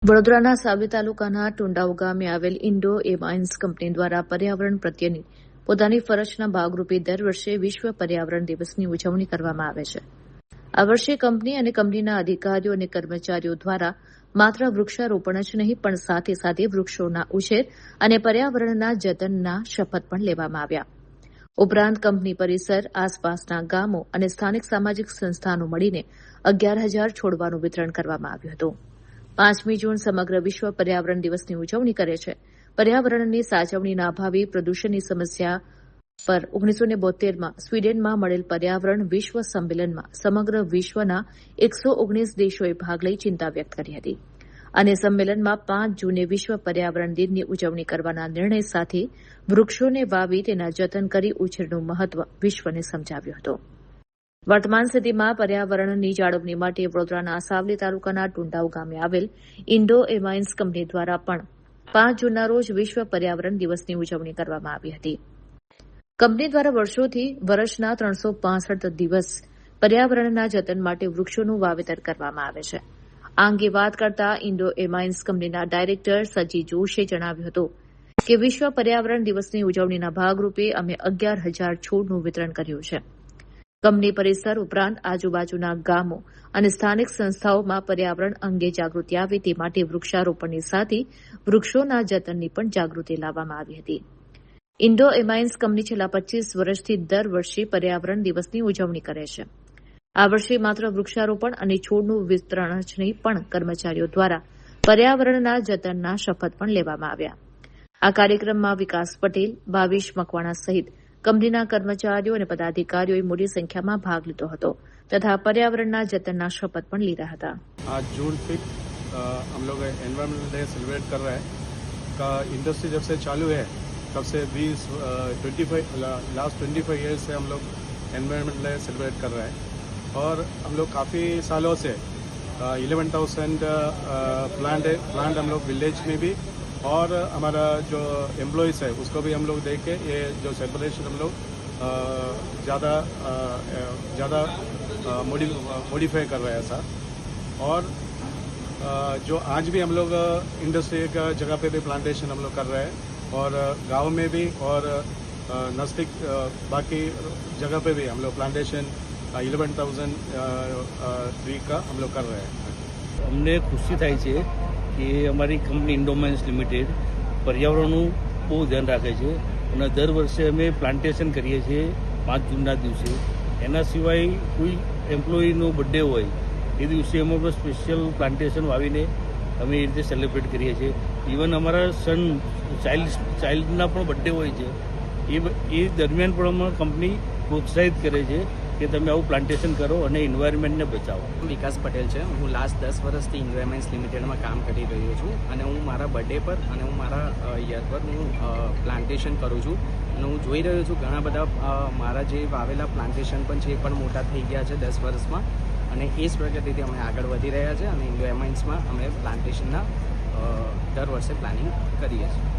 વડોદરાના સાવલી તાલુકાના ટુંડાવ ગામે આવેલ ઇન્ડો એમાઇન્સ કંપની દ્વારા પર્યાવરણ પ્રત્યેની પોતાની ફરજના ભાગરૂપે દર વર્ષે વિશ્વ પર્યાવરણ દિવસની ઉજવણી કરવામાં આવે છે. આ વર્ષે કંપની અને કંપનીના અધિકારીઓ અને કર્મચારીઓ દ્વારા માત્ર વૃક્ષારોપણ જ નહીં પણ સાથે સાથે વૃક્ષોના ઉછેર અને પર્યાવરણના જતનના શપથ પણ લેવામાં આવ્યા. ઉપરાંત કંપની પરિસર, આસપાસના ગામો અને સ્થાનિક સામાજિક સંસ્થાનો મળીને 11,000 છોડવાનું વિતરણ કરવામાં આવ્યું હતું. 5મી જૂન સમગ્ર વિશ્વ પર્યાવરણ દિવસની ઉજવણી કરે છે. પર્યાવરણની સાચવણીના અભાવે પ્રદૂષણની સમસ્યા પર 1972માં સ્વીડનમાં મળેલ પર્યાવરણ વિશ્વ સંમેલનમાં સમગ્ર વિશ્વના 119 દેશોએ ભાગ લઈ ચિંતા વ્યક્ત કરી હતી અને સંમેલનમાં 5 જૂને વિશ્વ પર્યાવરણ દિનની ઉજવણી કરવાના નિર્ણય સાથે વૃક્ષોને વાવી તેના જતન કરી ઉછેરનું મહત્વ વિશ્વને સમજાવ્યું હતું. વર્તમાન સ્થિતિમાં પર્યાવરણની જાળવણી માટે વડોદરાના સાવલી તાલુકાના ટુંડાવ ગામે આવેલ ઇન્ડો એમાઇન્સ કંપની દ્વારા પણ 5 જૂનના રોજ વિશ્વ પર્યાવરણ દિવસની ઉજવણી કરવામાં આવી હતી. કંપની દ્વારા વર્ષોથી વર્ષના 365 દિવસ પર્યાવરણના જતન માટે વૃક્ષોનું વાવેતર કરવામાં આવે છે. આ અંગે વાત કરતા ઇન્ડો એમાઇન્સ કંપનીના ડાયરેક્ટર સજી જોશીએ જણાવ્યું હતું કે વિશ્વ પર્યાવરણ દિવસની ઉજવણીના ભાગરૂપે અમે 11,000 છોડનું વિતરણ કર્યું છે. કંપની પરિસર ઉપરાંત આજુબાજુના ગામો અને સ્થાનિક સંસ્થાઓમાં પર્યાવરણ અંગે જાગૃતિ આવે તે માટે વૃક્ષારોપણની સાથે વૃક્ષોના જતનની પણ જાગૃતિ લાવવામાં આવી હતી. ઇન્ડો એમાઇન્સ કંપની છેલ્લા 25 વર્ષથી દર વર્ષે પર્યાવરણ દિવસની ઉજવણી કરે છે. આ વર્ષે માત્ર વૃક્ષારોપણ અને છોડનું વિતરણ જ નહીં પણ કર્મચારીઓ દ્વારા પર્યાવરણના જતનના શપથ પણ લેવામાં આવ્યા. આ કાર્યક્રમમાં વિકાસ પટેલ, ભાવેશ મકવાણા સહિત કંપનીના કર્મચારીઓ અને પદાધિકારીઓએ મોટી સંખ્યામાં ભાગ લીધો હતો तथा पर्यावरण जतन शपथ पण लीधा था. आज जून 5 हम लोग एनवायरमेंटल डे सेलिब्रेट कर रहे हैं. का इंडस्ट्री जब से चालू है तब से 25 ईयर्स से हम लोग एनवायरमेंटल डे सेलिब्रेट कर रहे हैं और हम लोग काफ़ी सालों से 11,000 प्लांट हम लोग विलेज में भी और हमारा जो एम्प्लॉयज़ है उसको भी हम लोग देख के ये जो सेलिब्रेशन हम लोग ज़्यादा मॉडिफाई कर रहे हैं ऐसा. और जो आज भी हम लोग इंडस्ट्री का जगह पे भी प्लांटेशन हम लोग कर रहे हैं और गांव में भी और नज़दीक बाकी जगह पे भी हम लोग प्लांटेशन 11,000 ट्री का हम लोग कर रहे हैं. અમને ખુશી થાય છે કે અમારી કંપની ઇન્ડોમાઇન્સ લિમિટેડ પર્યાવરણનું બહુ ધ્યાન રાખે છે અને દર વર્ષે અમે પ્લાન્ટેશન કરીએ છીએ 5 જૂનના દિવસે. એના સિવાય કોઈ એમ્પ્લોયીનો બર્થડે હોય એ દિવસે અમે પણ સ્પેશિયલ પ્લાન્ટેશન વાવીને અમે એ રીતે સેલિબ્રેટ કરીએ છીએ. ઇવન અમારા સન ચાઇલ્ડના પણ બર્થડે હોય છે એ દરમિયાન પણ અમારી કંપની પ્રોત્સાહિત કરે છે કે તમે આવું પ્લાન્ટેશન કરો અને એન્વાયરમેન્ટને બચાવો. વિકાસ પટેલ છે. હું લાસ્ટ 10 વર્ષથી ઇન્ડો એમાઇન્સ લિમિટેડમાં કામ કરી રહ્યો છું અને હું મારા બર્થડે પર અને હું મારા યર પર હું પ્લાન્ટેશન કરું છું અને હું જોઈ રહ્યો છું ઘણા બધા મારા જે વાવેલા પ્લાન્ટેશન પણ છે એ પણ મોટા થઈ ગયા છે 10 વર્ષમાં અને એ જ પ્રગતિથી અમે આગળ વધી રહ્યા છે અને ઇન્ડો એમાઇન્સમાં અમે પ્લાન્ટેશનના દર વર્ષે પ્લાનિંગ કરીએ છીએ.